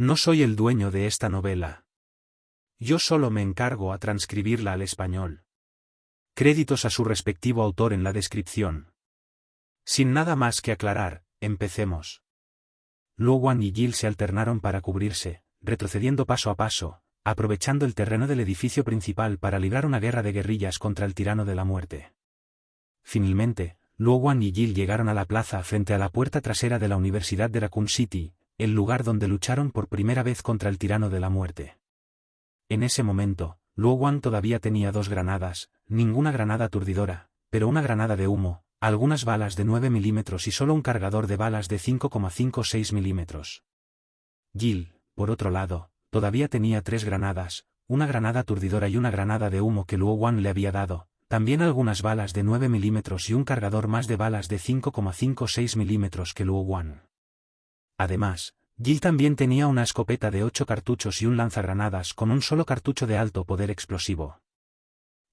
No soy el dueño de esta novela. Yo solo me encargo a transcribirla al español. Créditos a su respectivo autor en la descripción. Sin nada más que aclarar, empecemos. Luo Wan y Gil se alternaron para cubrirse, retrocediendo paso a paso, aprovechando el terreno del edificio principal para librar una guerra de guerrillas contra el tirano de la muerte. Finalmente, Luo Wan y Gil llegaron a la plaza frente a la puerta trasera de la Universidad de Raccoon City, el lugar donde lucharon por primera vez contra el tirano de la muerte. En ese momento, Luo Wan todavía tenía 2 granadas, ninguna granada aturdidora, pero una granada de humo, algunas balas de 9 milímetros y solo un cargador de balas de 5,56 milímetros. Gil, por otro lado, todavía tenía 3 granadas, una granada aturdidora y una granada de humo que Luo Wan le había dado, también algunas balas de 9 milímetros y un cargador más de balas de 5,56 milímetros que Luo Wan. Además, Gil también tenía una escopeta de 8 cartuchos y un lanzagranadas con un solo cartucho de alto poder explosivo.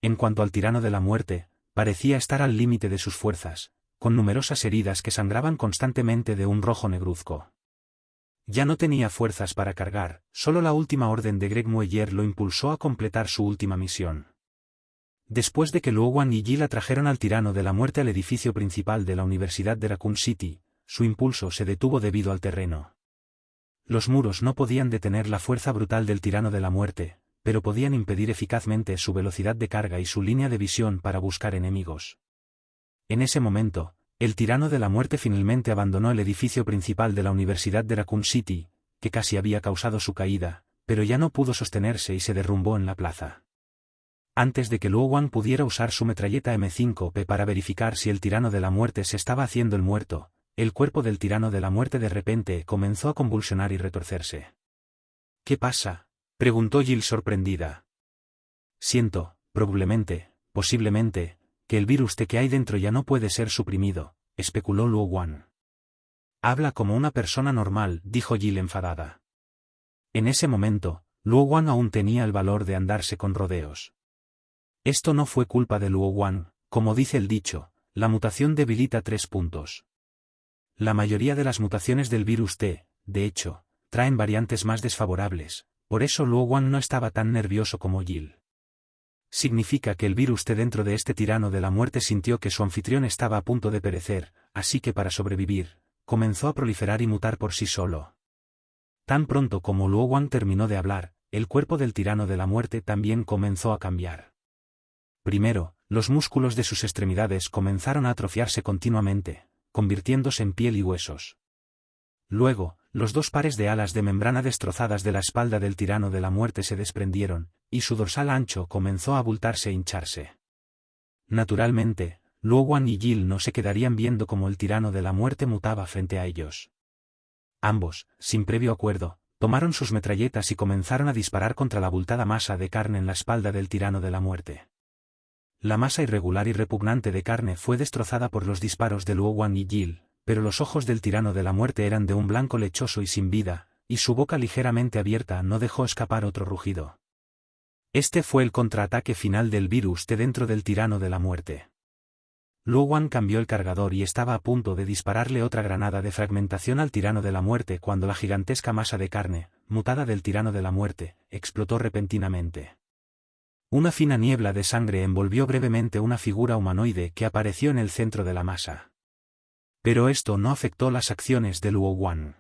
En cuanto al tirano de la muerte, parecía estar al límite de sus fuerzas, con numerosas heridas que sangraban constantemente de un rojo negruzco. Ya no tenía fuerzas para cargar, solo la última orden de Greg Mueller lo impulsó a completar su última misión. Después de que Luo Wan y Gil atrajeron al tirano de la muerte al edificio principal de la Universidad de Raccoon City, su impulso se detuvo debido al terreno. Los muros no podían detener la fuerza brutal del tirano de la muerte, pero podían impedir eficazmente su velocidad de carga y su línea de visión para buscar enemigos. En ese momento, el tirano de la muerte finalmente abandonó el edificio principal de la Universidad de Raccoon City, que casi había causado su caída, pero ya no pudo sostenerse y se derrumbó en la plaza. Antes de que Luo Wan pudiera usar su metralleta M5P para verificar si el tirano de la muerte se estaba haciendo el muerto, el cuerpo del tirano de la muerte de repente comenzó a convulsionar y retorcerse. ¿Qué pasa?, preguntó Gil sorprendida. Siento, probablemente, posiblemente, que el virus T que hay dentro ya no puede ser suprimido, especuló Luo Wan. Habla como una persona normal, dijo Gil enfadada. En ese momento, Luo Wan aún tenía el valor de andarse con rodeos. Esto no fue culpa de Luo Wan, como dice el dicho, la mutación debilita 3 puntos. La mayoría de las mutaciones del virus T, de hecho, traen variantes más desfavorables, por eso Luo Wan no estaba tan nervioso como Gil. Significa que el virus T dentro de este tirano de la muerte sintió que su anfitrión estaba a punto de perecer, así que para sobrevivir, comenzó a proliferar y mutar por sí solo. Tan pronto como Luo Wan terminó de hablar, el cuerpo del tirano de la muerte también comenzó a cambiar. Primero, los músculos de sus extremidades comenzaron a atrofiarse continuamente, convirtiéndose en piel y huesos. Luego, los 2 pares de alas de membrana destrozadas de la espalda del tirano de la muerte se desprendieron, y su dorsal ancho comenzó a abultarse e hincharse. Naturalmente, Luo Wan y Gil no se quedarían viendo cómo el tirano de la muerte mutaba frente a ellos. Ambos, sin previo acuerdo, tomaron sus metralletas y comenzaron a disparar contra la abultada masa de carne en la espalda del tirano de la muerte. La masa irregular y repugnante de carne fue destrozada por los disparos de Luo Wan y Gil, pero los ojos del tirano de la muerte eran de un blanco lechoso y sin vida, y su boca ligeramente abierta no dejó escapar otro rugido. Este fue el contraataque final del virus T dentro del tirano de la muerte. Luo Wan cambió el cargador y estaba a punto de dispararle otra granada de fragmentación al tirano de la muerte cuando la gigantesca masa de carne, mutada del tirano de la muerte, explotó repentinamente. Una fina niebla de sangre envolvió brevemente una figura humanoide que apareció en el centro de la masa. Pero esto no afectó las acciones de Luo Wan.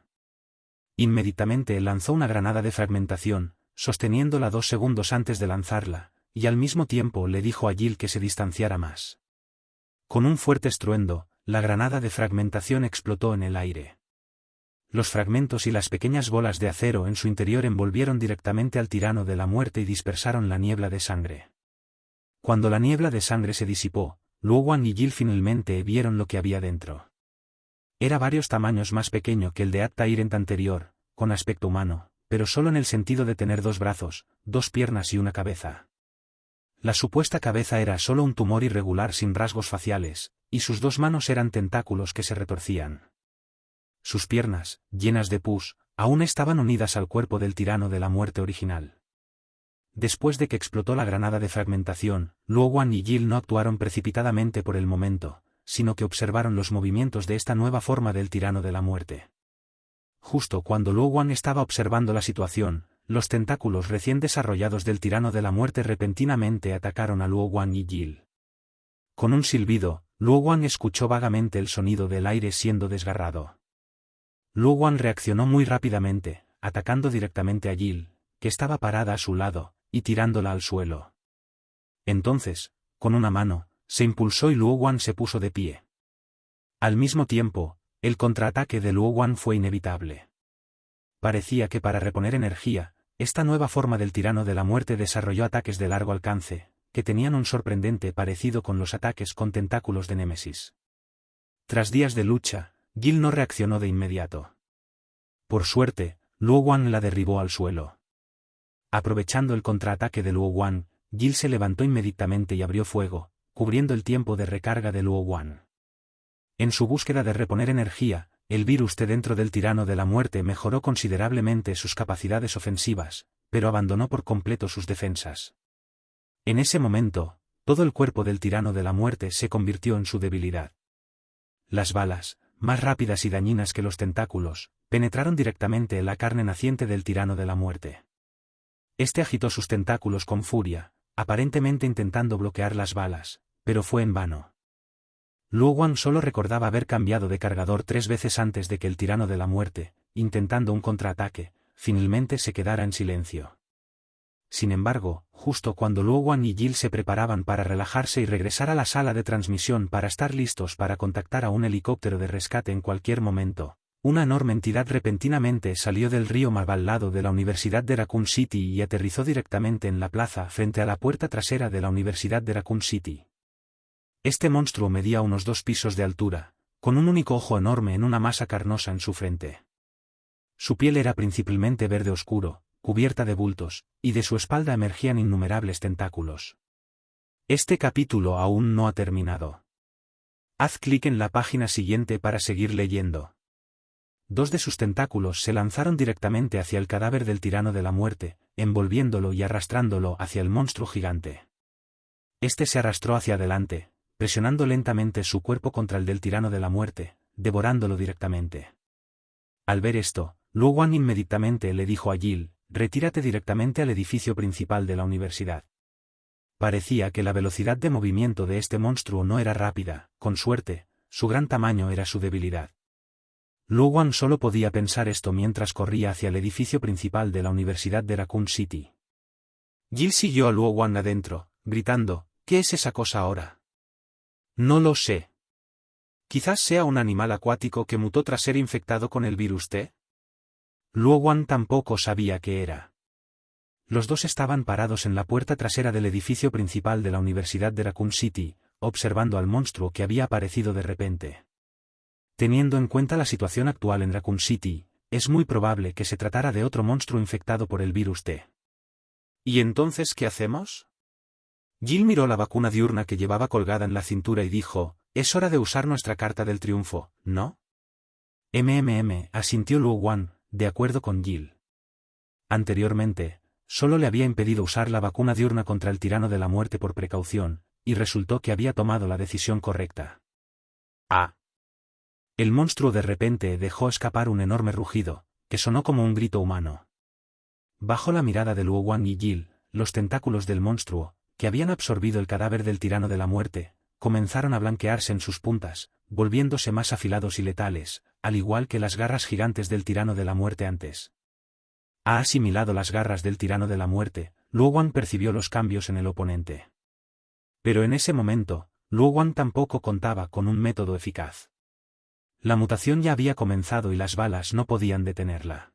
Inmediatamente lanzó una granada de fragmentación, sosteniéndola 2 segundos antes de lanzarla, y al mismo tiempo le dijo a Gil que se distanciara más. Con un fuerte estruendo, la granada de fragmentación explotó en el aire. Los fragmentos y las pequeñas bolas de acero en su interior envolvieron directamente al tirano de la muerte y dispersaron la niebla de sangre. Cuando la niebla de sangre se disipó, Luo Wan y Gil finalmente vieron lo que había dentro. Era varios tamaños más pequeño que el de At-Tyrant anterior, con aspecto humano, pero solo en el sentido de tener 2 brazos, 2 piernas y una cabeza. La supuesta cabeza era solo un tumor irregular sin rasgos faciales, y sus 2 manos eran tentáculos que se retorcían. Sus piernas, llenas de pus, aún estaban unidas al cuerpo del tirano de la muerte original. Después de que explotó la granada de fragmentación, Luo Wan y Gil no actuaron precipitadamente por el momento, sino que observaron los movimientos de esta nueva forma del tirano de la muerte. justo cuando Luo Wan estaba observando la situación, los tentáculos recién desarrollados del tirano de la muerte repentinamente atacaron a Luo Wan y Gil. Con un silbido, Luo Wan escuchó vagamente el sonido del aire siendo desgarrado. Luo Wan reaccionó muy rápidamente, atacando directamente a Gil, que estaba parada a su lado, y tirándola al suelo. Entonces, con una mano, se impulsó y Luo Wan se puso de pie. Al mismo tiempo, el contraataque de Luo Wan fue inevitable. Parecía que para reponer energía, esta nueva forma del tirano de la muerte desarrolló ataques de largo alcance, que tenían un sorprendente parecido con los ataques con tentáculos de Némesis. Tras días de lucha, Gil no reaccionó de inmediato. Por suerte, Luo Wan la derribó al suelo. Aprovechando el contraataque de Luo Wan, Gil se levantó inmediatamente y abrió fuego, cubriendo el tiempo de recarga de Luo Wan. En su búsqueda de reponer energía, el virus T dentro del tirano de la muerte mejoró considerablemente sus capacidades ofensivas, pero abandonó por completo sus defensas. En ese momento, todo el cuerpo del tirano de la muerte se convirtió en su debilidad. Las balas, más rápidas y dañinas que los tentáculos, penetraron directamente en la carne naciente del tirano de la muerte. Este agitó sus tentáculos con furia, aparentemente intentando bloquear las balas, pero fue en vano. Luo Wan solo recordaba haber cambiado de cargador 3 veces antes de que el tirano de la muerte, intentando un contraataque, finalmente se quedara en silencio. Sin embargo, justo cuando Luo Wan y Gil se preparaban para relajarse y regresar a la sala de transmisión para estar listos para contactar a un helicóptero de rescate en cualquier momento, una enorme entidad repentinamente salió del río mar al lado de la Universidad de Raccoon City y aterrizó directamente en la plaza frente a la puerta trasera de la Universidad de Raccoon City. Este monstruo medía unos 2 pisos de altura, con un único ojo enorme en una masa carnosa en su frente. Su piel era principalmente verde oscuro, cubierta de bultos, y de su espalda emergían innumerables tentáculos. Este capítulo aún no ha terminado. Haz clic en la página siguiente para seguir leyendo. 2 de sus tentáculos se lanzaron directamente hacia el cadáver del tirano de la muerte, envolviéndolo y arrastrándolo hacia el monstruo gigante. Este se arrastró hacia adelante, presionando lentamente su cuerpo contra el del tirano de la muerte, devorándolo directamente. Al ver esto, Luo Wan inmediatamente le dijo a Gil: retírate directamente al edificio principal de la universidad. Parecía que la velocidad de movimiento de este monstruo no era rápida, con suerte, su gran tamaño era su debilidad. Luo Wan solo podía pensar esto mientras corría hacia el edificio principal de la Universidad de Raccoon City. Gil siguió a Luo Wan adentro, gritando: ¿qué es esa cosa ahora? No lo sé. Quizás sea un animal acuático que mutó tras ser infectado con el virus T. Luo Wan tampoco sabía qué era. Los dos estaban parados en la puerta trasera del edificio principal de la Universidad de Raccoon City, observando al monstruo que había aparecido de repente. Teniendo en cuenta la situación actual en Raccoon City, es muy probable que se tratara de otro monstruo infectado por el virus T. ¿Y entonces qué hacemos? Gil miró la vacuna diurna que llevaba colgada en la cintura y dijo: es hora de usar nuestra carta del triunfo, ¿no? Asintió Luo Wan, de acuerdo con Gil. Anteriormente, solo le había impedido usar la vacuna diurna contra el tirano de la muerte por precaución, y resultó que había tomado la decisión correcta. ¡Ah! El monstruo de repente dejó escapar un enorme rugido, que sonó como un grito humano. Bajo la mirada de Luo Wan y Gil, los tentáculos del monstruo, que habían absorbido el cadáver del tirano de la muerte, comenzaron a blanquearse en sus puntas, volviéndose más afilados y letales, al igual que las garras gigantes del tirano de la muerte antes. Ha asimilado las garras del tirano de la muerte, Luo Wan percibió los cambios en el oponente. Pero en ese momento, Luo Wan tampoco contaba con un método eficaz. La mutación ya había comenzado y las balas no podían detenerla.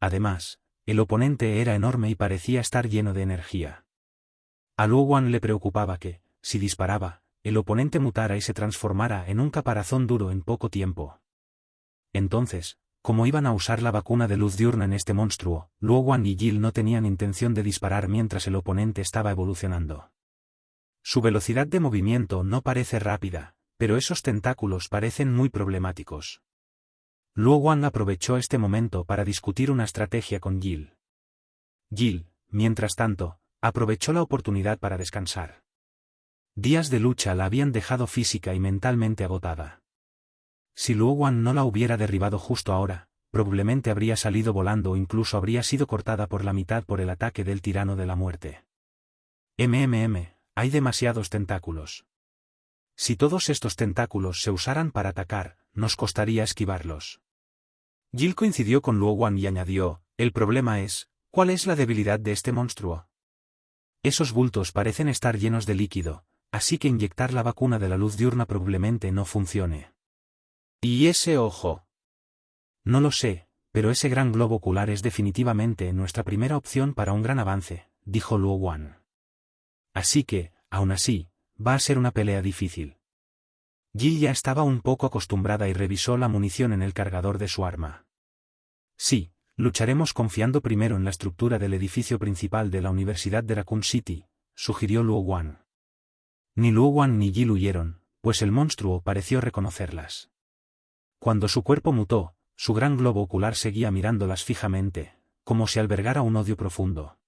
Además, el oponente era enorme y parecía estar lleno de energía. A Luo Wan le preocupaba que, si disparaba, el oponente mutara y se transformara en un caparazón duro en poco tiempo. Entonces, como iban a usar la vacuna de luz diurna en este monstruo, Luo Wan y Gil no tenían intención de disparar mientras el oponente estaba evolucionando. Su velocidad de movimiento no parece rápida, pero esos tentáculos parecen muy problemáticos. Luo Wan aprovechó este momento para discutir una estrategia con Gil. Gil, mientras tanto, aprovechó la oportunidad para descansar. Días de lucha la habían dejado física y mentalmente agotada. Si Luo Wan no la hubiera derribado justo ahora, probablemente habría salido volando o incluso habría sido cortada por la mitad por el ataque del tirano de la muerte. Hay demasiados tentáculos. Si todos estos tentáculos se usaran para atacar, nos costaría esquivarlos. Jill coincidió con Luo Wan y añadió, el problema es, ¿cuál es la debilidad de este monstruo? Esos bultos parecen estar llenos de líquido, así que inyectar la vacuna de la luz diurna probablemente no funcione. ¿Y ese ojo? No lo sé, pero ese gran globo ocular es definitivamente nuestra primera opción para un gran avance, dijo Luo Wan. Así que, aún así, va a ser una pelea difícil. Jill ya estaba un poco acostumbrada y revisó la munición en el cargador de su arma. Sí, lucharemos confiando primero en la estructura del edificio principal de la Universidad de Raccoon City, sugirió Luo Wan. Ni Luo Wan ni Jill huyeron, pues el monstruo pareció reconocerlas. Cuando su cuerpo mutó, su gran globo ocular seguía mirándolas fijamente, como si albergara un odio profundo.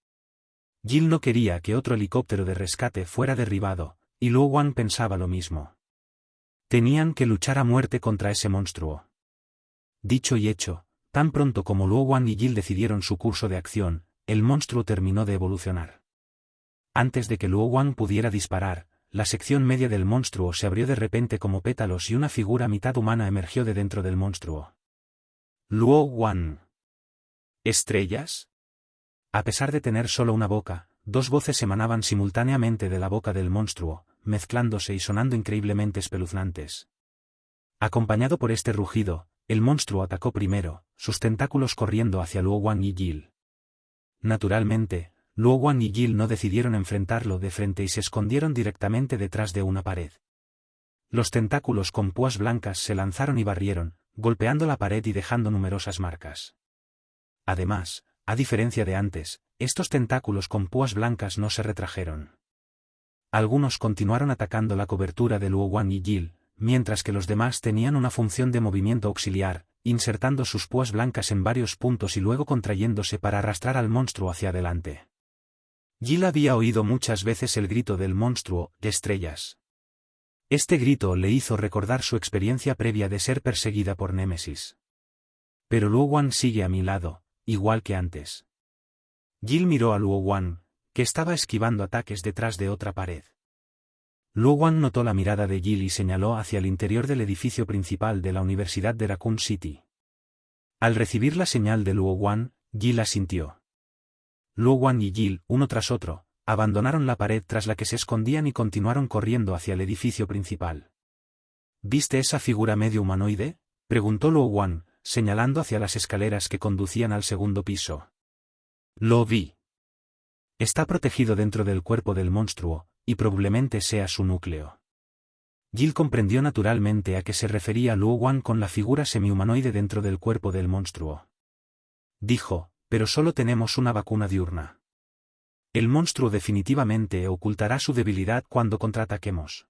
Jill no quería que otro helicóptero de rescate fuera derribado, y Luo Wan pensaba lo mismo. Tenían que luchar a muerte contra ese monstruo. Dicho y hecho, tan pronto como Luo Wan y Jill decidieron su curso de acción, el monstruo terminó de evolucionar. Antes de que Luo Wan pudiera disparar, la sección media del monstruo se abrió de repente como pétalos y una figura mitad humana emergió de dentro del monstruo. Luo Wan. ¿Estrellas? A pesar de tener solo una boca, dos voces emanaban simultáneamente de la boca del monstruo, mezclándose y sonando increíblemente espeluznantes. Acompañado por este rugido, el monstruo atacó primero, sus tentáculos corriendo hacia Luo Wan y Jill. Naturalmente, Luo Wan y Jill no decidieron enfrentarlo de frente y se escondieron directamente detrás de una pared. Los tentáculos con púas blancas se lanzaron y barrieron, golpeando la pared y dejando numerosas marcas. Además, a diferencia de antes, estos tentáculos con púas blancas no se retrajeron. Algunos continuaron atacando la cobertura de Luo Wan y Jill, mientras que los demás tenían una función de movimiento auxiliar, insertando sus púas blancas en varios puntos y luego contrayéndose para arrastrar al monstruo hacia adelante. Jill había oído muchas veces el grito del monstruo, de estrellas. Este grito le hizo recordar su experiencia previa de ser perseguida por Némesis. Pero Luo Wan sigue a mi lado, igual que antes. Jill miró a Luo Wan, que estaba esquivando ataques detrás de otra pared. Luo Wan notó la mirada de Jill y señaló hacia el interior del edificio principal de la Universidad de Raccoon City. Al recibir la señal de Luo Wan, Jill asintió. Luo Wan y Jill, uno tras otro, abandonaron la pared tras la que se escondían y continuaron corriendo hacia el edificio principal. ¿Viste esa figura medio humanoide?, preguntó Luo Wan, señalando hacia las escaleras que conducían al segundo piso. Lo vi. Está protegido dentro del cuerpo del monstruo, y probablemente sea su núcleo. Jill comprendió naturalmente a qué se refería Luo Wan con la figura semihumanoide dentro del cuerpo del monstruo. Dijo, pero solo tenemos una vacuna diurna. El monstruo definitivamente ocultará su debilidad cuando contraataquemos.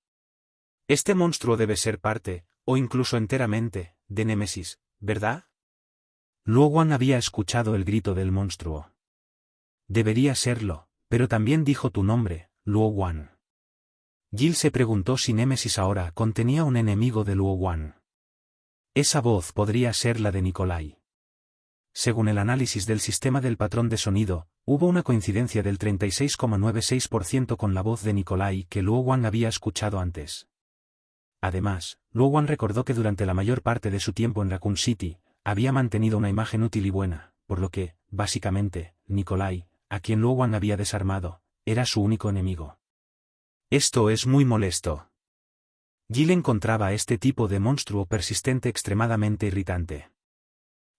Este monstruo debe ser parte, o incluso enteramente, de Némesis, ¿verdad? Luo Wan había escuchado el grito del monstruo. Debería serlo, pero también dijo tu nombre, Luo Wan. Jill se preguntó si Némesis ahora contenía un enemigo de Luo Wan. Esa voz podría ser la de Nikolai. Según el análisis del sistema del patrón de sonido, hubo una coincidencia del 36,96% con la voz de Nikolai que Luo Wan había escuchado antes. Además, Luo Wan recordó que durante la mayor parte de su tiempo en Raccoon City, había mantenido una imagen útil y buena, por lo que, básicamente, Nikolai, a quien Luo Wan había desarmado, era su único enemigo. Esto es muy molesto. Jill encontraba a este tipo de monstruo persistente extremadamente irritante.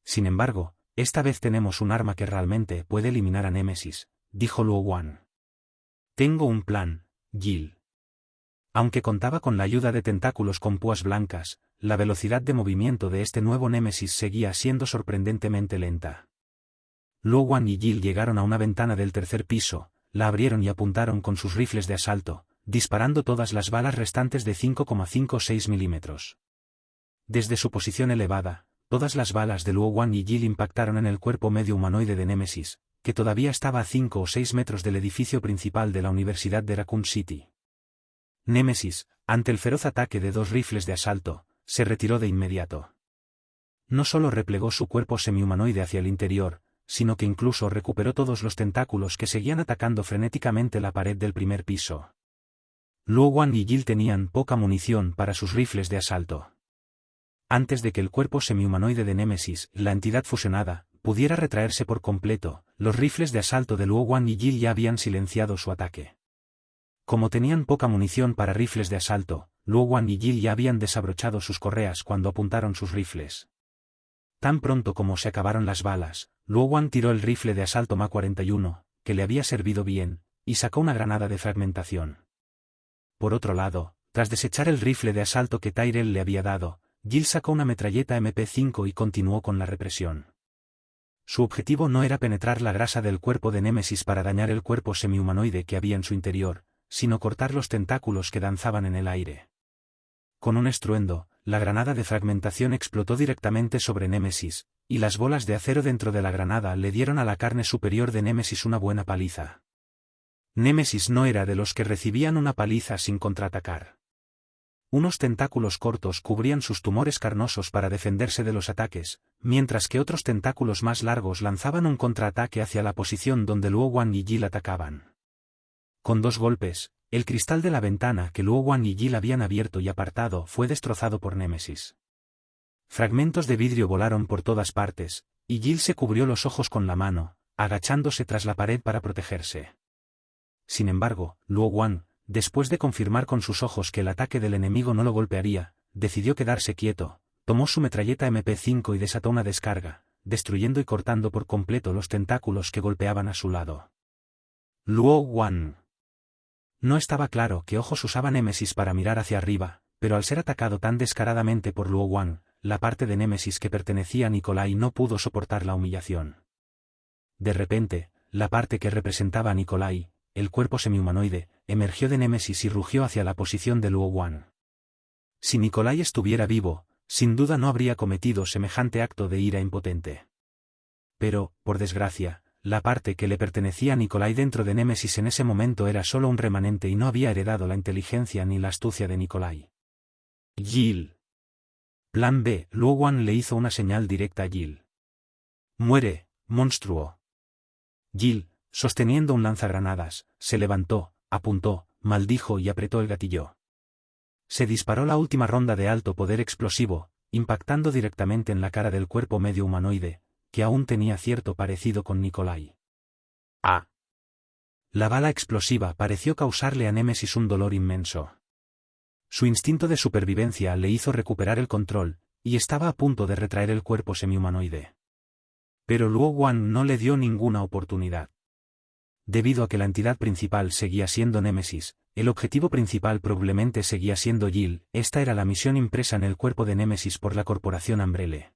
Sin embargo, esta vez tenemos un arma que realmente puede eliminar a Némesis, dijo Luo Wan. Tengo un plan, Jill. Aunque contaba con la ayuda de tentáculos con púas blancas, la velocidad de movimiento de este nuevo Némesis seguía siendo sorprendentemente lenta. Luo Wan y Jill llegaron a una ventana del tercer piso, la abrieron y apuntaron con sus rifles de asalto, disparando todas las balas restantes de 5,56 milímetros. Desde su posición elevada, todas las balas de Luo Wan y Jill impactaron en el cuerpo medio humanoide de Némesis, que todavía estaba a 5 o 6 metros del edificio principal de la Universidad de Raccoon City. Némesis, ante el feroz ataque de dos rifles de asalto, se retiró de inmediato. no solo replegó su cuerpo semihumanoide hacia el interior, sino que incluso recuperó todos los tentáculos que seguían atacando frenéticamente la pared del primer piso. Luo Wan y Gil tenían poca munición para sus rifles de asalto. Antes de que el cuerpo semihumanoide de Némesis, la entidad fusionada, pudiera retraerse por completo, los rifles de asalto de Luo Wan y Gil ya habían silenciado su ataque. Como tenían poca munición para rifles de asalto, Luo Wan y Gil ya habían desabrochado sus correas cuando apuntaron sus rifles. Tan pronto como se acabaron las balas, Luo Wan tiró el rifle de asalto Ma-41, que le había servido bien, y sacó una granada de fragmentación. Por otro lado, tras desechar el rifle de asalto que Tyrell le había dado, Gil sacó una metralleta MP5 y continuó con la represión. Su objetivo no era penetrar la grasa del cuerpo de Némesis para dañar el cuerpo semihumanoide que había en su interior, sino cortar los tentáculos que danzaban en el aire. Con un estruendo, la granada de fragmentación explotó directamente sobre Némesis, y las bolas de acero dentro de la granada le dieron a la carne superior de Némesis una buena paliza. Némesis no era de los que recibían una paliza sin contraatacar. Unos tentáculos cortos cubrían sus tumores carnosos para defenderse de los ataques, mientras que otros tentáculos más largos lanzaban un contraataque hacia la posición donde Luo Wan y Gil atacaban. Con 2 golpes, el cristal de la ventana que Luo Wan y Gil habían abierto y apartado fue destrozado por Némesis. Fragmentos de vidrio volaron por todas partes, y Gil se cubrió los ojos con la mano, agachándose tras la pared para protegerse. Sin embargo, Luo Wan, después de confirmar con sus ojos que el ataque del enemigo no lo golpearía, decidió quedarse quieto, tomó su metralleta MP5 y desató una descarga, destruyendo y cortando por completo los tentáculos que golpeaban a su lado. Luo Wan. No estaba claro qué ojos usaba Némesis para mirar hacia arriba, pero al ser atacado tan descaradamente por Luo Wan, la parte de Némesis que pertenecía a Nikolai no pudo soportar la humillación. De repente, la parte que representaba a Nikolai, el cuerpo semihumanoide, emergió de Némesis y rugió hacia la posición de Luo Wan. Si Nikolai estuviera vivo, sin duda no habría cometido semejante acto de ira impotente. Pero, por desgracia, la parte que le pertenecía a Nikolai dentro de Némesis en ese momento era solo un remanente y no había heredado la inteligencia ni la astucia de Nikolai. Gil. Plan B. Luo Wan le hizo una señal directa a Gil. Muere, monstruo. Gil, sosteniendo un lanzagranadas, se levantó, apuntó, maldijo y apretó el gatillo. Se disparó la última ronda de alto poder explosivo, impactando directamente en la cara del cuerpo medio humanoide, que aún tenía cierto parecido con Nikolai. ¡Ah! La bala explosiva pareció causarle a Némesis un dolor inmenso. Su instinto de supervivencia le hizo recuperar el control, y estaba a punto de retraer el cuerpo semihumanoide. Pero Luo Wan no le dio ninguna oportunidad. Debido a que la entidad principal seguía siendo Némesis, el objetivo principal probablemente seguía siendo Gil. Esta era la misión impresa en el cuerpo de Némesis por la corporación Umbrelle.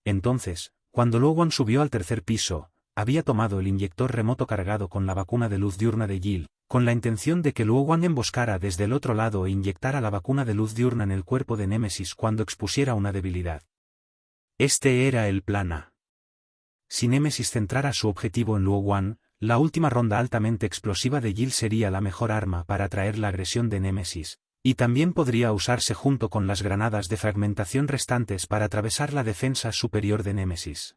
Entonces, cuando Luo Wan subió al 3er piso, había tomado el inyector remoto cargado con la vacuna de luz diurna de Gil, con la intención de que Luo Wan emboscara desde el otro lado e inyectara la vacuna de luz diurna en el cuerpo de Némesis cuando expusiera una debilidad. Este era el plan A. Si Némesis centrara su objetivo en Luo Wan, la última ronda altamente explosiva de Gil sería la mejor arma para atraer la agresión de Némesis, y también podría usarse junto con las granadas de fragmentación restantes para atravesar la defensa superior de Némesis.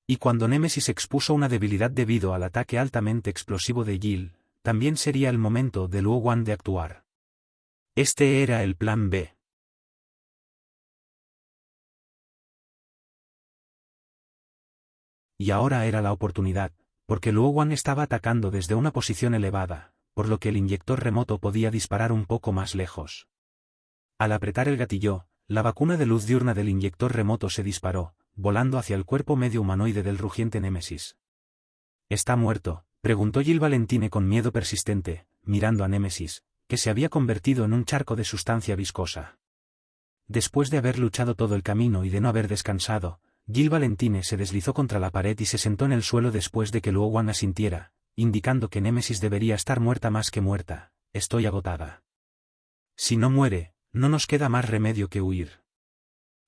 Y cuando Némesis expuso una debilidad debido al ataque altamente explosivo de Gil, también sería el momento de Luo Wan de actuar. Este era el plan B. Y ahora era la oportunidad, porque Luo Wan estaba atacando desde una posición elevada, por lo que el inyector remoto podía disparar un poco más lejos. Al apretar el gatillo, la vacuna de luz diurna del inyector remoto se disparó, volando hacia el cuerpo medio humanoide del rugiente Némesis. ¿Está muerto?, preguntó Gil Valentine con miedo persistente, mirando a Némesis, que se había convertido en un charco de sustancia viscosa. Después de haber luchado todo el camino y de no haber descansado, Gil Valentine se deslizó contra la pared y se sentó en el suelo después de que Luo Wan asintiera, indicando que Némesis debería estar muerta más que muerta. Estoy agotada. Si no muere, no nos queda más remedio que huir.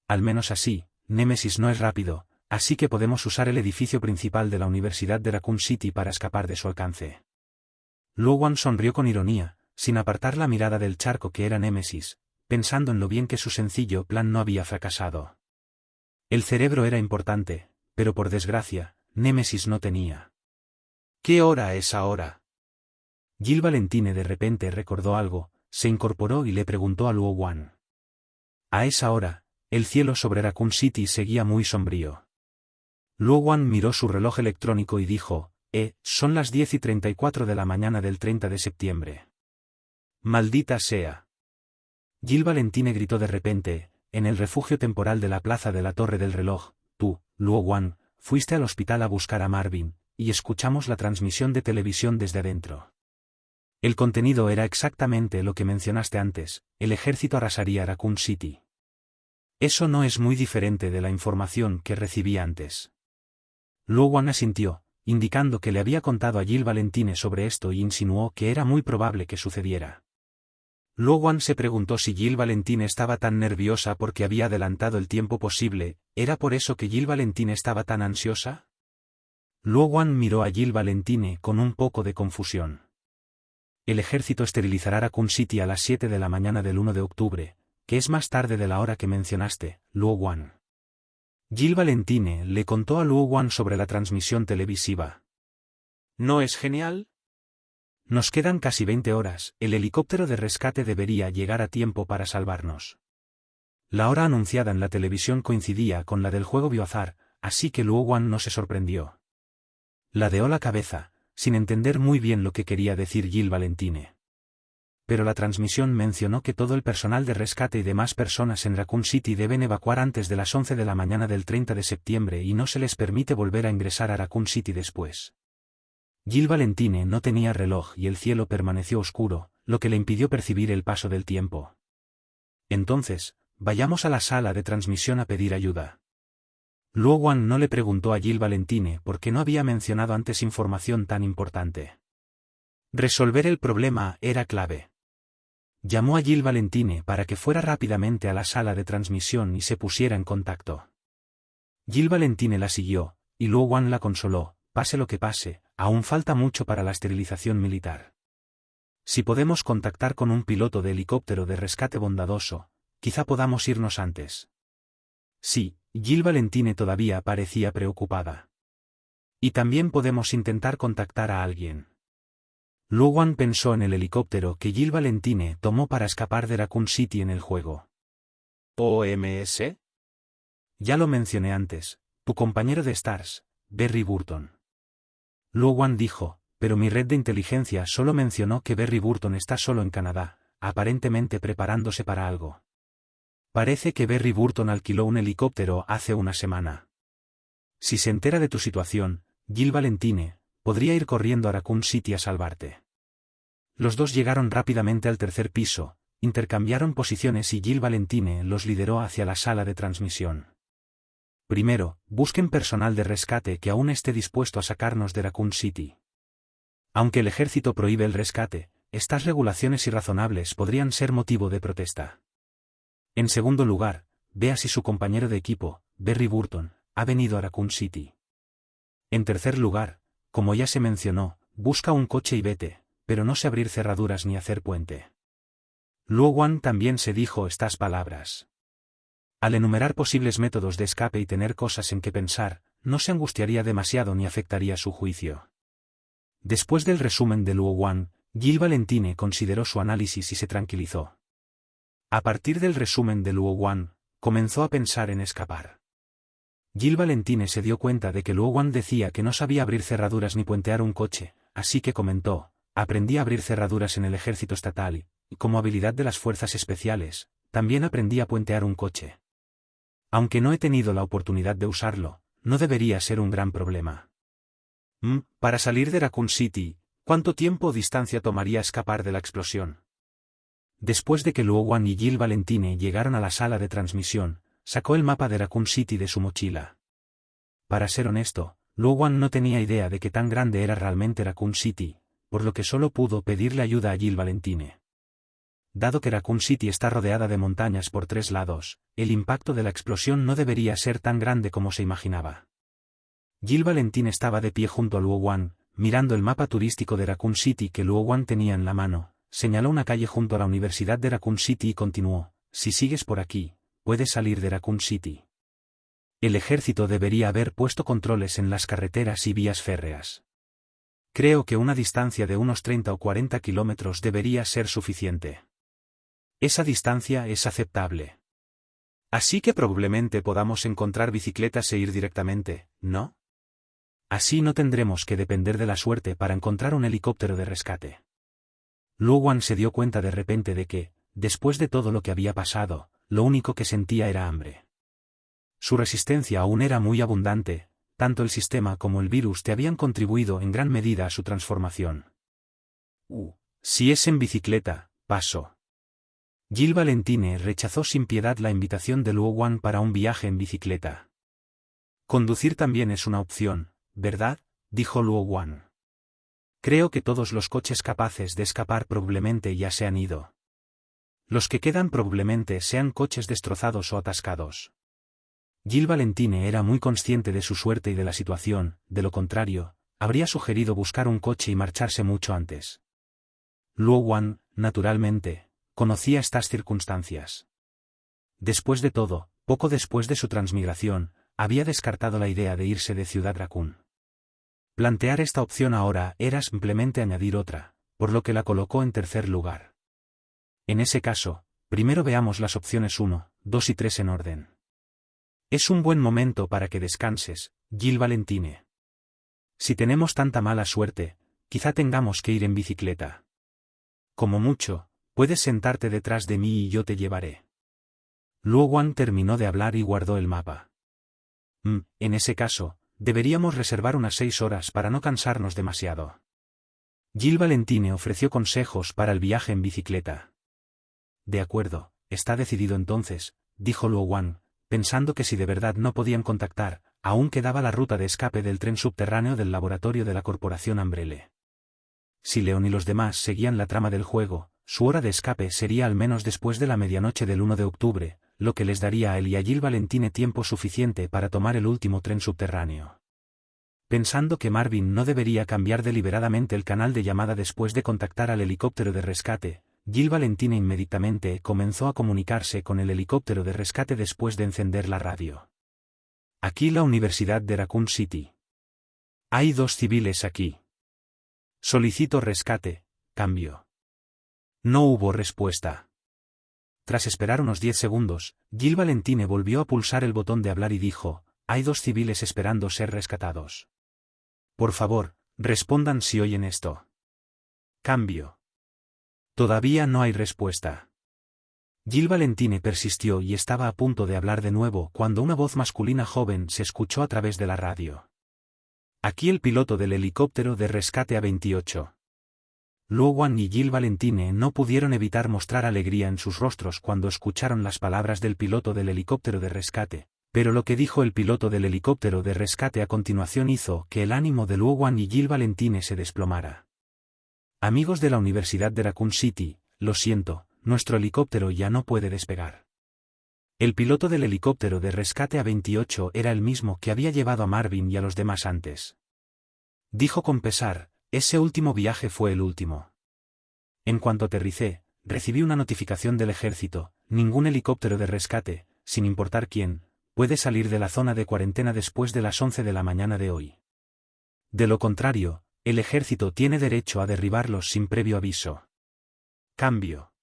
Al menos así, Némesis no es rápido, así que podemos usar el edificio principal de la Universidad de Raccoon City para escapar de su alcance. Luo Wan sonrió con ironía, sin apartar la mirada del charco que era Némesis, pensando en lo bien que su sencillo plan no había fracasado. El cerebro era importante, pero por desgracia, Némesis no tenía. ¿Qué hora es ahora? Jill Valentine de repente recordó algo, se incorporó y le preguntó a Luo Wan. A esa hora, el cielo sobre Raccoon City seguía muy sombrío. Luo Wan miró su reloj electrónico y dijo, son las 10:34 de la mañana del 30 de septiembre. Maldita sea. Jill Valentine gritó de repente, en el refugio temporal de la plaza de la Torre del Reloj, tú, Luo Wan, fuiste al hospital a buscar a Marvin, y escuchamos la transmisión de televisión desde adentro. El contenido era exactamente lo que mencionaste antes, el ejército arrasaría Raccoon City. Eso no es muy diferente de la información que recibí antes. Luo Wan asintió, indicando que le había contado a Jill Valentine sobre esto y insinuó que era muy probable que sucediera. Luo Wan se preguntó si Jill Valentine estaba tan nerviosa porque había adelantado el tiempo posible, ¿era por eso que Jill Valentine estaba tan ansiosa? Luo Wan miró a Jill Valentine con un poco de confusión. El ejército esterilizará Raccoon City a las 7 de la mañana del 1 de octubre, que es más tarde de la hora que mencionaste, Luo Wan. Jill Valentine le contó a Luo Wan sobre la transmisión televisiva. ¿No es genial? Nos quedan casi 20 horas, el helicóptero de rescate debería llegar a tiempo para salvarnos. La hora anunciada en la televisión coincidía con la del juego Biohazard, así que Luo Wan no se sorprendió. Ladeó la cabeza, sin entender muy bien lo que quería decir Jill Valentine. Pero la transmisión mencionó que todo el personal de rescate y demás personas en Raccoon City deben evacuar antes de las 11 de la mañana del 30 de septiembre y no se les permite volver a ingresar a Raccoon City después. Jill Valentine no tenía reloj y el cielo permaneció oscuro, lo que le impidió percibir el paso del tiempo. Entonces, vayamos a la sala de transmisión a pedir ayuda. Luo Wan no le preguntó a Jill Valentine por qué no había mencionado antes información tan importante. Resolver el problema era clave. Llamó a Jill Valentine para que fuera rápidamente a la sala de transmisión y se pusiera en contacto. Jill Valentine la siguió, y Luo Wan la consoló, pase lo que pase, aún falta mucho para la esterilización militar. Si podemos contactar con un piloto de helicóptero de rescate bondadoso, quizá podamos irnos antes. Sí, Jill Valentine todavía parecía preocupada. Y también podemos intentar contactar a alguien. Luo Wan pensó en el helicóptero que Jill Valentine tomó para escapar de Raccoon City en el juego. ¿OMS? Ya lo mencioné antes, tu compañero de Stars, Barry Burton. Luo Wan dijo, pero mi red de inteligencia solo mencionó que Barry Burton está solo en Canadá, aparentemente preparándose para algo. Parece que Barry Burton alquiló un helicóptero hace una semana. Si se entera de tu situación, Jill Valentine, podría ir corriendo a Raccoon City a salvarte. Los dos llegaron rápidamente al tercer piso, intercambiaron posiciones y Jill Valentine los lideró hacia la sala de transmisión. Primero, busquen personal de rescate que aún esté dispuesto a sacarnos de Raccoon City. Aunque el ejército prohíbe el rescate, estas regulaciones irrazonables podrían ser motivo de protesta. En segundo lugar, vea si su compañero de equipo, Barry Burton, ha venido a Raccoon City. En tercer lugar, como ya se mencionó, busca un coche y vete, pero no sé abrir cerraduras ni hacer puente. Luo Wan también se dijo estas palabras. Al enumerar posibles métodos de escape y tener cosas en que pensar, no se angustiaría demasiado ni afectaría su juicio. Después del resumen de Luo Wan, Jill Valentine consideró su análisis y se tranquilizó. A partir del resumen de Luo Wan, comenzó a pensar en escapar. Jill Valentine se dio cuenta de que Luo Wan decía que no sabía abrir cerraduras ni puentear un coche, así que comentó, aprendí a abrir cerraduras en el ejército estatal y, como habilidad de las fuerzas especiales, también aprendí a puentear un coche. Aunque no he tenido la oportunidad de usarlo, no debería ser un gran problema. Para salir de Raccoon City, ¿cuánto tiempo o distancia tomaría escapar de la explosión? Después de que Luo Wan y Jill Valentine llegaron a la sala de transmisión, sacó el mapa de Raccoon City de su mochila. Para ser honesto, Luo Wan no tenía idea de qué tan grande era realmente Raccoon City, por lo que solo pudo pedirle ayuda a Jill Valentine. Dado que Raccoon City está rodeada de montañas por 3 lados, el impacto de la explosión no debería ser tan grande como se imaginaba. Jill Valentine estaba de pie junto a Luo Wan, mirando el mapa turístico de Raccoon City que Luo Wan tenía en la mano, señaló una calle junto a la Universidad de Raccoon City y continuó, si sigues por aquí, puedes salir de Raccoon City. El ejército debería haber puesto controles en las carreteras y vías férreas. Creo que una distancia de unos 30 o 40 kilómetros debería ser suficiente. Esa distancia es aceptable. Así que probablemente podamos encontrar bicicletas e ir directamente, ¿no? Así no tendremos que depender de la suerte para encontrar un helicóptero de rescate. Luo Wan se dio cuenta de repente de que, después de todo lo que había pasado, lo único que sentía era hambre. Su resistencia aún era muy abundante, tanto el sistema como el virus te habían contribuido en gran medida a su transformación. Si es en bicicleta, paso. Jill Valentine rechazó sin piedad la invitación de Luo Wan para un viaje en bicicleta. Conducir también es una opción, ¿verdad?, dijo Luo Wan. Creo que todos los coches capaces de escapar probablemente ya se han ido. Los que quedan probablemente sean coches destrozados o atascados. Jill Valentine era muy consciente de su suerte y de la situación, de lo contrario, habría sugerido buscar un coche y marcharse mucho antes. Luo Wan, naturalmente, conocía estas circunstancias. Después de todo, poco después de su transmigración, había descartado la idea de irse de Ciudad Raccoon. Plantear esta opción ahora era simplemente añadir otra, por lo que la colocó en tercer lugar. En ese caso, primero veamos las opciones 1, 2 y 3 en orden. Es un buen momento para que descanses, Jill Valentine. Si tenemos tanta mala suerte, quizá tengamos que ir en bicicleta. Como mucho, puedes sentarte detrás de mí y yo te llevaré. Luo Wan terminó de hablar y guardó el mapa. En ese caso, deberíamos reservar unas 6 horas para no cansarnos demasiado. Jill Valentine ofreció consejos para el viaje en bicicleta. De acuerdo, está decidido entonces, dijo Luo Wan, pensando que si de verdad no podían contactar, aún quedaba la ruta de escape del tren subterráneo del laboratorio de la corporación Umbrella. Si Leon y los demás seguían la trama del juego, su hora de escape sería al menos después de la medianoche del 1 de octubre, lo que les daría a él y a Jill Valentine tiempo suficiente para tomar el último tren subterráneo. Pensando que Marvin no debería cambiar deliberadamente el canal de llamada después de contactar al helicóptero de rescate, Jill Valentine inmediatamente comenzó a comunicarse con el helicóptero de rescate después de encender la radio. Aquí la Universidad de Raccoon City. Hay 2 civiles aquí. Solicito rescate, cambio. No hubo respuesta. Tras esperar unos 10 segundos, Jill Valentine volvió a pulsar el botón de hablar y dijo, hay 2 civiles esperando ser rescatados. Por favor, respondan si oyen esto. Cambio. Todavía no hay respuesta. Jill Valentine persistió y estaba a punto de hablar de nuevo cuando una voz masculina joven se escuchó a través de la radio. Aquí el piloto del helicóptero de rescate A-28. Luo Wan y Jill Valentine no pudieron evitar mostrar alegría en sus rostros cuando escucharon las palabras del piloto del helicóptero de rescate, pero lo que dijo el piloto del helicóptero de rescate a continuación hizo que el ánimo de Luo Wan y Jill Valentine se desplomara. Amigos de la Universidad de Raccoon City, lo siento, nuestro helicóptero ya no puede despegar. El piloto del helicóptero de rescate A-28 era el mismo que había llevado a Marvin y a los demás antes. Dijo con pesar, ese último viaje fue el último. En cuanto aterricé, recibí una notificación del ejército, ningún helicóptero de rescate, sin importar quién, puede salir de la zona de cuarentena después de las 11 de la mañana de hoy. De lo contrario, el ejército tiene derecho a derribarlos sin previo aviso. Cambio.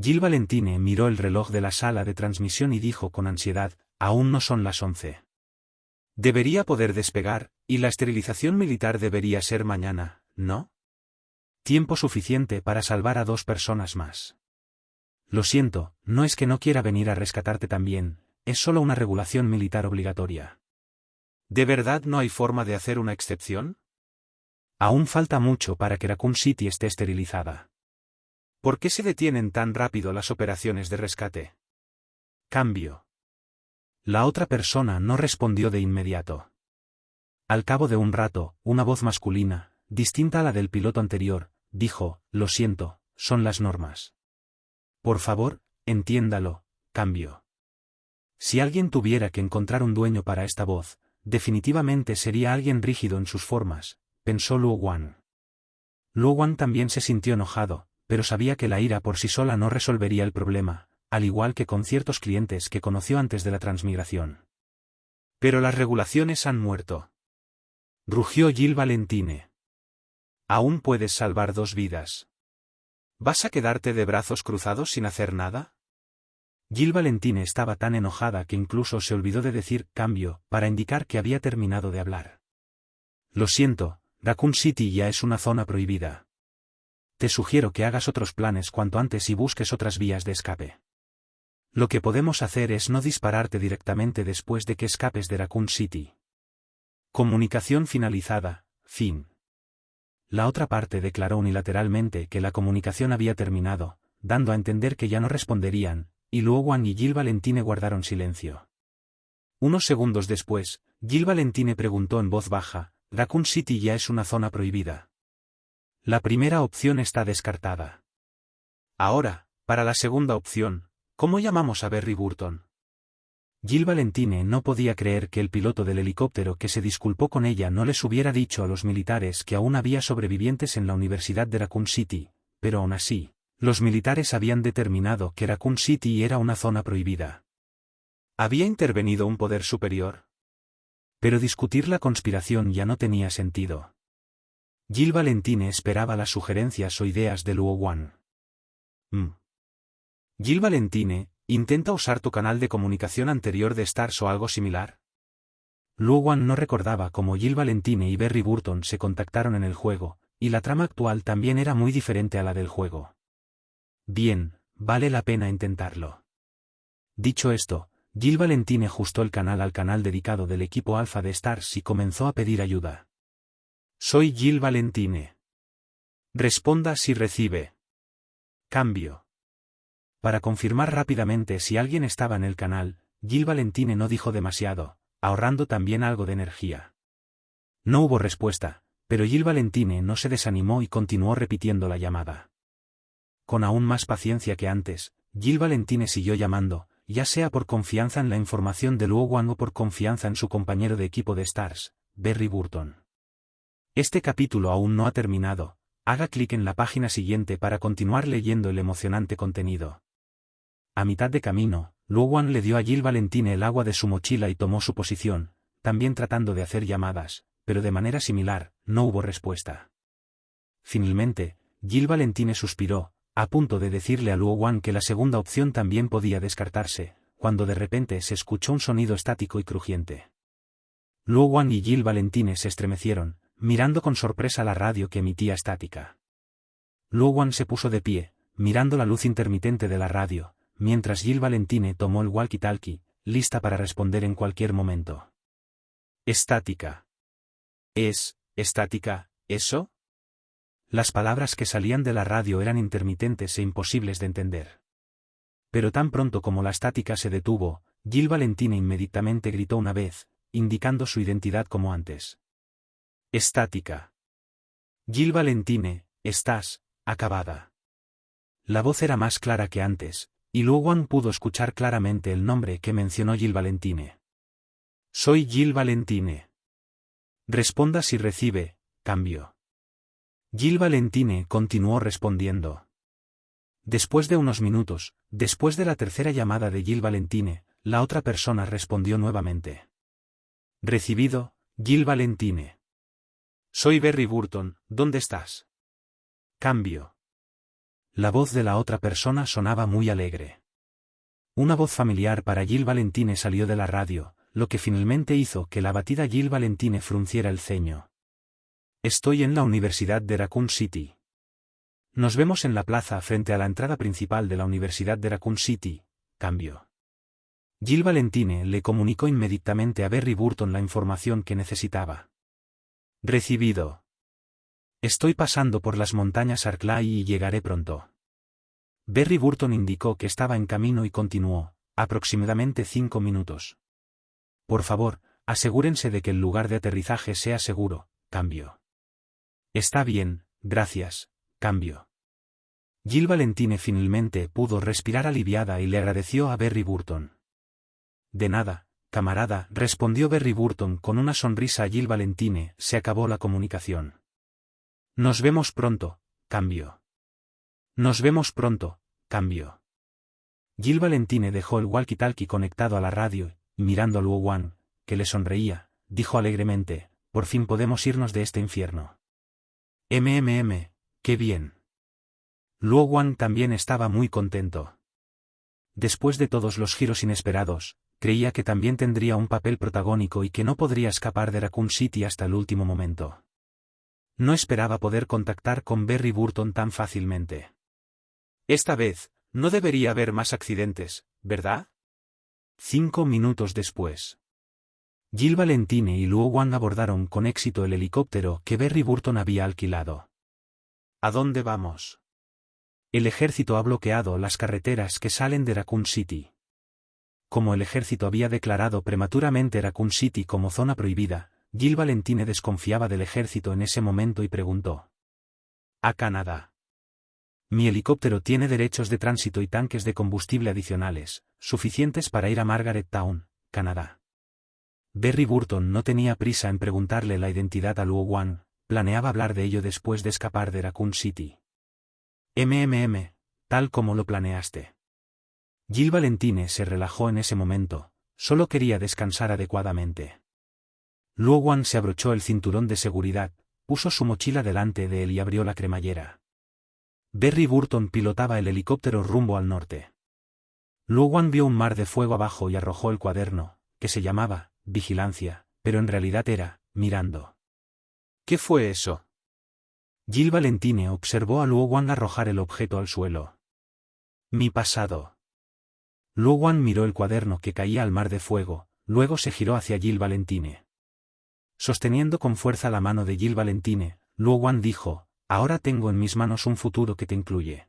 Jill Valentine miró el reloj de la sala de transmisión y dijo con ansiedad, aún no son las 11. Debería poder despegar, y la esterilización militar debería ser mañana, ¿no? Tiempo suficiente para salvar a 2 personas más. Lo siento, no es que no quiera venir a rescatarte también, es solo una regulación militar obligatoria. ¿De verdad no hay forma de hacer una excepción? Aún falta mucho para que Raccoon City esté esterilizada. ¿Por qué se detienen tan rápido las operaciones de rescate? Cambio. La otra persona no respondió de inmediato. Al cabo de un rato, una voz masculina, distinta a la del piloto anterior, dijo, lo siento, son las normas. Por favor, entiéndalo, cambio. Si alguien tuviera que encontrar un dueño para esta voz, definitivamente sería alguien rígido en sus formas, pensó Luo Wan. Luo Wan también se sintió enojado, pero sabía que la ira por sí sola no resolvería el problema, al igual que con ciertos clientes que conoció antes de la transmigración. Pero las regulaciones han muerto. Rugió Jill Valentine. Aún puedes salvar 2 vidas. ¿Vas a quedarte de brazos cruzados sin hacer nada? Jill Valentine estaba tan enojada que incluso se olvidó de decir cambio para indicar que había terminado de hablar. Lo siento, Raccoon City ya es una zona prohibida. Te sugiero que hagas otros planes cuanto antes y busques otras vías de escape. Lo que podemos hacer es no dispararte directamente después de que escapes de Raccoon City. Comunicación finalizada, fin. La otra parte declaró unilateralmente que la comunicación había terminado, dando a entender que ya no responderían, y Luo Wan y Jill Valentine guardaron silencio. Unos segundos después, Jill Valentine preguntó en voz baja, Raccoon City ya es una zona prohibida. La primera opción está descartada. Ahora, para la segunda opción, ¿cómo llamamos a Berry Burton? Jill Valentine no podía creer que el piloto del helicóptero que se disculpó con ella no les hubiera dicho a los militares que aún había sobrevivientes en la Universidad de Raccoon City, pero aún así, los militares habían determinado que Raccoon City era una zona prohibida. ¿Había intervenido un poder superior? Pero discutir la conspiración ya no tenía sentido. Jill Valentine esperaba las sugerencias o ideas de Luo Wan. Jill Valentine, ¿intenta usar tu canal de comunicación anterior de Stars o algo similar? Luo Wan no recordaba cómo Jill Valentine y Berry Burton se contactaron en el juego, y la trama actual también era muy diferente a la del juego. Bien, vale la pena intentarlo. Dicho esto, Jill Valentine ajustó el canal al canal dedicado del equipo alfa de Stars y comenzó a pedir ayuda. Soy Jill Valentine. Responda si recibe. Cambio. Para confirmar rápidamente si alguien estaba en el canal, Jill Valentine no dijo demasiado, ahorrando también algo de energía. No hubo respuesta, pero Jill Valentine no se desanimó y continuó repitiendo la llamada. Con aún más paciencia que antes, Jill Valentine siguió llamando, ya sea por confianza en la información de Luo Wan o por confianza en su compañero de equipo de Stars, Berry Burton. Este capítulo aún no ha terminado, haga clic en la página siguiente para continuar leyendo el emocionante contenido. A mitad de camino, Luo Wan le dio a Jill Valentine el agua de su mochila y tomó su posición, también tratando de hacer llamadas, pero de manera similar, no hubo respuesta. Finalmente, Jill Valentine suspiró, a punto de decirle a Luo Wan que la segunda opción también podía descartarse, cuando de repente se escuchó un sonido estático y crujiente. Luo Wan y Jill Valentine se estremecieron, mirando con sorpresa la radio que emitía estática. Luo Wan se puso de pie, mirando la luz intermitente de la radio, mientras Jill Valentine tomó el walkie-talkie, lista para responder en cualquier momento. Estática. ¿Es estática, eso? Las palabras que salían de la radio eran intermitentes e imposibles de entender. Pero tan pronto como la estática se detuvo, Jill Valentine inmediatamente gritó una vez, indicando su identidad como antes. Estática. Jill Valentine, estás acabada. La voz era más clara que antes, y Luo Wan pudo escuchar claramente el nombre que mencionó Jill Valentine. Soy Jill Valentine. Responda si recibe, cambio. Jill Valentine continuó respondiendo. Después de unos minutos, después de la tercera llamada de Jill Valentine, la otra persona respondió nuevamente. Recibido, Jill Valentine. Soy Berry Burton, ¿dónde estás? Cambio. La voz de la otra persona sonaba muy alegre. Una voz familiar para Jill Valentine salió de la radio, lo que finalmente hizo que la abatida Jill Valentine frunciera el ceño. Estoy en la Universidad de Raccoon City. Nos vemos en la plaza frente a la entrada principal de la Universidad de Raccoon City, cambio. Jill Valentine le comunicó inmediatamente a Berry Burton la información que necesitaba. Recibido. Estoy pasando por las montañas Arklay y llegaré pronto. Berry Burton indicó que estaba en camino y continuó, aproximadamente 5 minutos. Por favor, asegúrense de que el lugar de aterrizaje sea seguro, cambio. Está bien, gracias, cambio. Jill Valentine finalmente pudo respirar aliviada y le agradeció a Berry Burton. De nada, camarada, respondió Berry Burton con una sonrisa a Jill Valentine, se acabó la comunicación. Nos vemos pronto, cambio. Nos vemos pronto, cambio. Jill Valentine dejó el walkie-talkie conectado a la radio, mirando a Luo Wan, que le sonreía, dijo alegremente, por fin podemos irnos de este infierno. Qué bien. Luo Guan también estaba muy contento. Después de todos los giros inesperados, creía que también tendría un papel protagónico y que no podría escapar de Raccoon City hasta el último momento. No esperaba poder contactar con Berry Burton tan fácilmente. Esta vez, no debería haber más accidentes, ¿verdad? 5 minutos después. Jill Valentine y Luo Guan abordaron con éxito el helicóptero que Berry Burton había alquilado. ¿A dónde vamos? El ejército ha bloqueado las carreteras que salen de Raccoon City. Como el ejército había declarado prematuramente Raccoon City como zona prohibida, Jill Valentine desconfiaba del ejército en ese momento y preguntó. ¿A Canadá? Mi helicóptero tiene derechos de tránsito y tanques de combustible adicionales, suficientes para ir a Margaret Town, Canadá. Berry Burton no tenía prisa en preguntarle la identidad a Luo Guan, planeaba hablar de ello después de escapar de Raccoon City. Tal como lo planeaste. Jill Valentine se relajó en ese momento, solo quería descansar adecuadamente. Luo Guan se abrochó el cinturón de seguridad, puso su mochila delante de él y abrió la cremallera. Berry Burton pilotaba el helicóptero rumbo al norte. Luo Guan vio un mar de fuego abajo y arrojó el cuaderno, que se llamaba Vigilancia, pero en realidad era Mirando. ¿Qué fue eso? Jill Valentine observó a Luo Guan arrojar el objeto al suelo. Mi pasado. Luo Guan miró el cuaderno que caía al mar de fuego, luego se giró hacia Jill Valentine. Sosteniendo con fuerza la mano de Jill Valentine, Luo Guan dijo, ahora tengo en mis manos un futuro que te incluye.